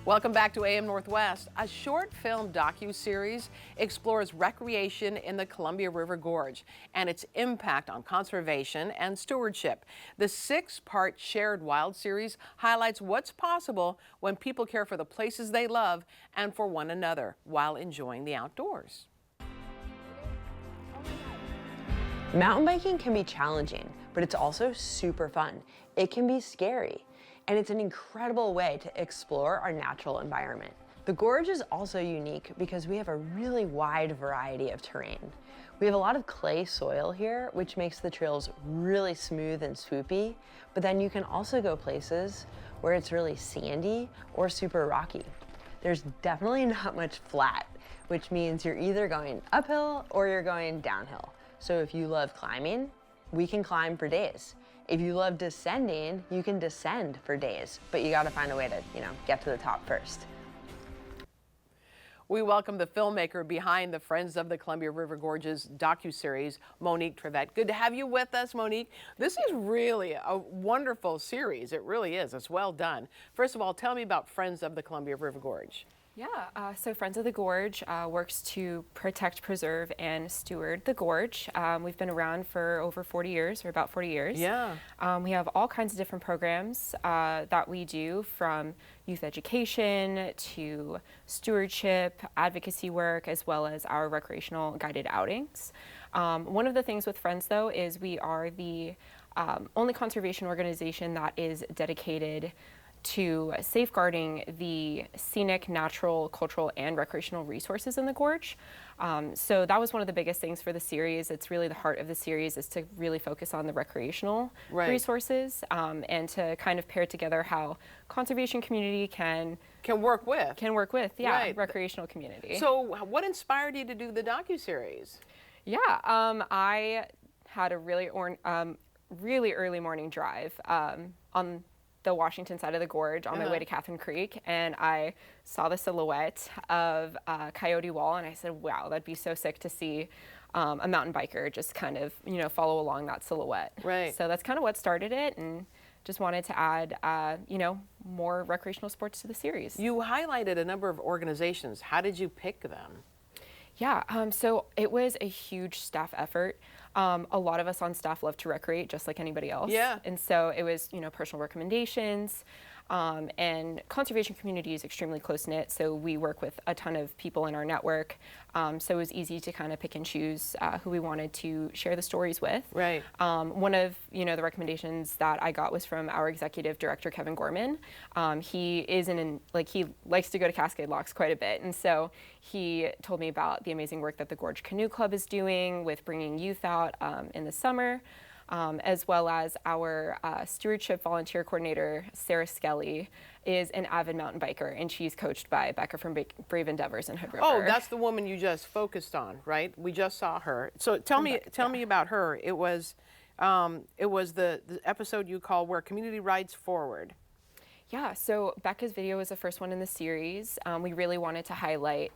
Welcome back to AM Northwest. A short film docu-series explores recreation in the Columbia River Gorge and its impact on conservation and stewardship. The 6-part Shared Wild series highlights what's possible when people care for the places they love and for one another while enjoying the outdoors. Mountain biking can be challenging, but it's also super fun. It can be scary, and it's an incredible way to explore our natural environment. The gorge is also unique because we have a really wide variety of terrain. We have a lot of clay soil here, which makes the trails really smooth and swoopy, but then you can also go places where it's really sandy or super rocky. There's definitely not much flat, which means you're either going uphill or you're going downhill. So if you love climbing, we can climb for days. If you love descending, you can descend for days, but you gotta find a way to, get to the top first. We welcome the filmmaker behind the Friends of the Columbia River Gorge's docuseries, Monique Trevett. Good to have you with us, Monique. This is really a wonderful series. It really is. It's well done. First of all, tell me about Friends of the Columbia River Gorge. Yeah, so Friends of the Gorge works to protect, preserve, and steward the gorge. We've been around for over 40 years, or about 40 years. Yeah. We have all kinds of different programs that we do, from youth education to stewardship, advocacy work, as well as our recreational guided outings. One of the things with Friends, though, is we are the only conservation organization that is dedicated to safeguarding the scenic, natural, cultural, and recreational resources in the gorge. So that was one of the biggest things for the series. It's really the heart of the series, is to really focus on the recreational resources, and to kind of pair together how conservation community can work with. Recreational community. So what inspired you to do the docuseries? Yeah, I had a really early morning drive on the Washington side of the gorge on my way to Catherine Creek, and I saw the silhouette of Coyote Wall, and I said, wow, that'd be so sick to see a mountain biker just kind of, follow along that silhouette. Right. So that's kind of what started it, and just wanted to add, more recreational sports to the series. You highlighted a number of organizations. How did you pick them? Yeah, so it was a huge staff effort. A lot of us on staff love to recreate just like anybody else. Yeah. And so it was, personal recommendations. And conservation community is extremely close-knit, so we work with a ton of people in our network. So it was easy to kind of pick and choose who we wanted to share the stories with. Right. One of, the recommendations that I got was from our executive director, Kevin Gorman. He he likes to go to Cascade Locks quite a bit, and so he told me about the amazing work that the Gorge Canoe Club is doing with bringing youth out in the summer. As well as our stewardship volunteer coordinator, Sarah Skelly, is an avid mountain biker, and she's coached by Bekah from Brave Endeavors in Hood River. Oh, that's the woman you just focused on, right? We just saw her. So tell me about her. It was the episode you call Where Community Rides Forward. Yeah, so Bekah's video was the first one in the series. We really wanted to highlight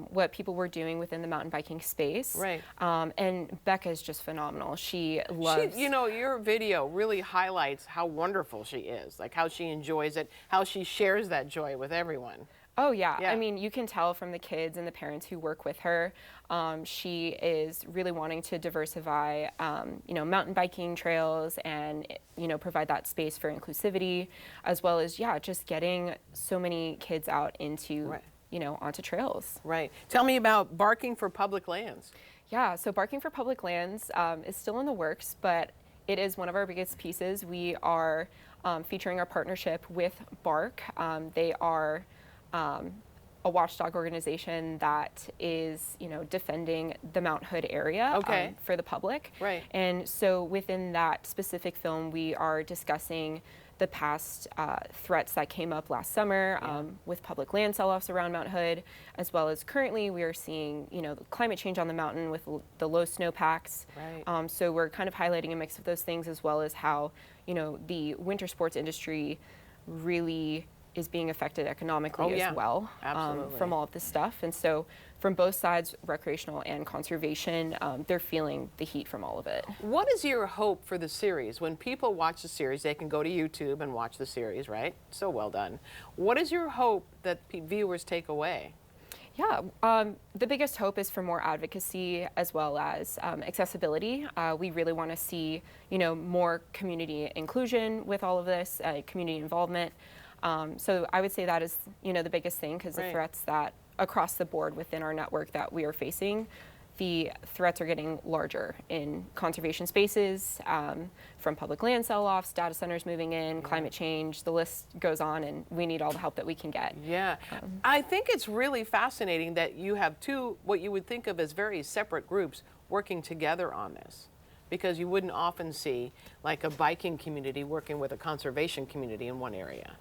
what people were doing within the mountain biking space. Right. And Bekah is just phenomenal. She loves... your video really highlights how wonderful she is, like how she enjoys it, how she shares that joy with everyone. Oh, yeah. I mean, you can tell from the kids and the parents who work with her, she is really wanting to diversify, mountain biking trails and, provide that space for inclusivity, as well as, just getting so many kids out into... Right. Onto trails. Right. Tell me about Barking for Public Lands. Yeah, so Barking for Public Lands is still in the works, but it is one of our biggest pieces. We are featuring our partnership with Bark. They are a watchdog organization that is, defending the Mount Hood area for the public. Right. And so within that specific film, we are discussing the past threats that came up last summer with public land sell-offs around Mount Hood, as well as currently we are seeing, the climate change on the mountain with the low snowpacks. Right. So we're kind of highlighting a mix of those things, as well as how, the winter sports industry really is being affected economically as well Absolutely. from all of this stuff. And so from both sides, recreational and conservation, they're feeling the heat from all of it. What is your hope for the series? When people watch the series, they can go to YouTube and watch the series, right? So well done. What is your hope that viewers take away? Yeah, the biggest hope is for more advocacy as well as accessibility. We really want to see, more community inclusion with all of this, community involvement. So I would say that is, the biggest thing, because the threats that across the board within our network that we are facing, the threats are getting larger in conservation spaces, from public land sell-offs, data centers moving in, climate change, the list goes on, and we need all the help that we can get. Yeah, I think it's really fascinating that you have two, what you would think of as very separate groups working together on this, because you wouldn't often see like a biking community working with a conservation community in one area,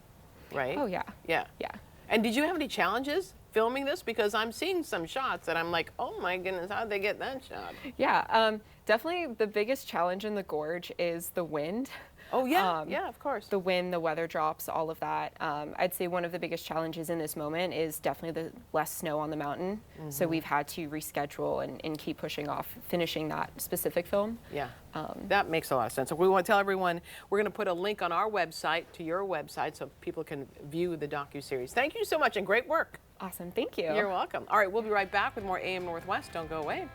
right? Oh, yeah. Yeah. Yeah. And did you have any challenges filming this? Because I'm seeing some shots and I'm like, oh my goodness, how'd they get that shot? Yeah, definitely the biggest challenge in the gorge is the wind. Oh yeah, yeah, of course. The wind, the weather drops, all of that. I'd say one of the biggest challenges in this moment is definitely the less snow on the mountain. So we've had to reschedule and keep pushing off finishing that specific film. Yeah, that makes a lot of sense. So we want to tell everyone, we're going to put a link on our website to your website so people can view the docuseries. Thank you so much and great work. Awesome, thank you. You're welcome. All right, we'll be right back with more AM Northwest. Don't go away.